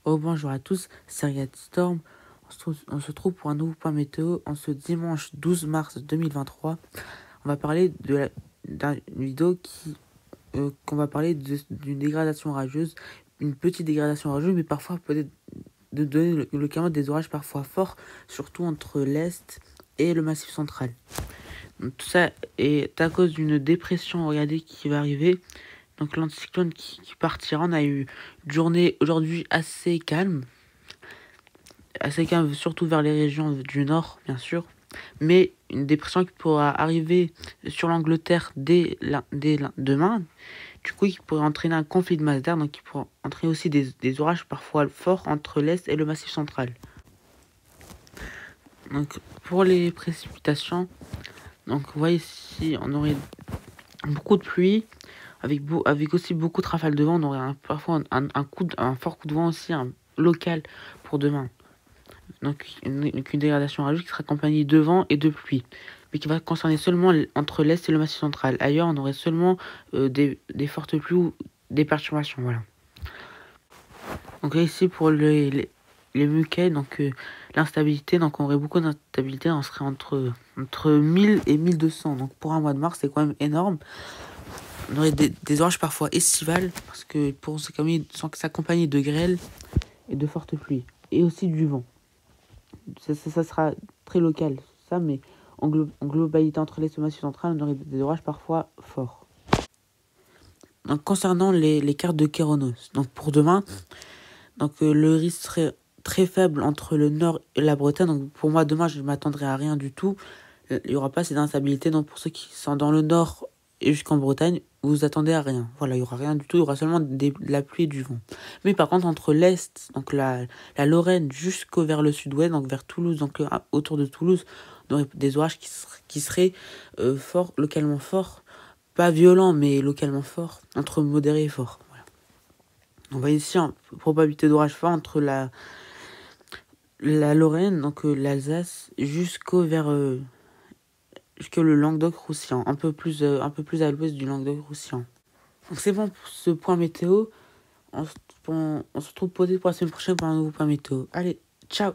Oh bonjour à tous, c'est Riyad Storm. On se trouve pour un nouveau point météo en ce dimanche 12 mars 2023. On va parler d'une vidéo qu'on va parler d'une dégradation orageuse, une petite dégradation orageuse, mais parfois peut-être de donner le caractère des orages parfois forts, surtout entre l'Est et le Massif central. Donc, tout ça est à cause d'une dépression, regardez, qui va arriver. Donc l'anticyclone qui partira. On a eu une journée aujourd'hui assez calme, surtout vers les régions du nord, bien sûr. Mais une dépression qui pourra arriver sur l'Angleterre dès demain. Du coup, qui pourrait entraîner un conflit de masse d'air, donc qui pourrait entraîner aussi des orages parfois forts entre l'Est et le Massif central. Donc pour les précipitations, donc vous voyez ici, on aurait beaucoup de pluie, avec aussi beaucoup de rafales de vent. On aurait parfois un fort coup de vent aussi, local pour demain. Donc une dégradation orageuse qui sera accompagnée de vent et de pluie, mais qui va concerner seulement entre l'Est et le Massif central. Ailleurs, on aurait seulement des fortes pluies ou des perturbations. Voilà. Donc là, ici, pour les Mukei, donc l'instabilité, donc on aurait beaucoup d'instabilité, on serait entre 1000 et 1200. Donc pour un mois de mars, c'est quand même énorme. On aurait des orages parfois estivales, parce que pour s'accompagner de grêle et de fortes pluies, et aussi du vent. Ça sera très local, ça, mais en globalité entre l'Est et le Massif central, on aurait des orages parfois forts. Donc concernant les cartes de Kéronos, donc pour demain, donc le risque serait très faible entre le nord et la Bretagne. Donc pour moi, demain, je ne m'attendrai à rien du tout. Il n'y aura pas cette instabilité. Donc pour ceux qui sont dans le nord et jusqu'en Bretagne, vous attendez à rien. Voilà, il n'y aura rien du tout. Il y aura seulement de la pluie et du vent. Mais par contre, entre l'Est, donc la Lorraine, jusqu'au vers le sud-ouest, donc vers Toulouse, donc autour de Toulouse, on aurait des orages qui seraient forts, localement forts. Pas violents, mais localement forts. Entre modéré et fort. Voilà. On va ici en probabilité d'orage fort entre la Lorraine, donc l'Alsace, jusqu'au le Languedoc-Roussillon, un peu plus à l'ouest du Languedoc-Roussillon. Donc c'est bon pour ce point météo. On se retrouve posé pour la semaine prochaine pour un nouveau point météo. Allez, ciao!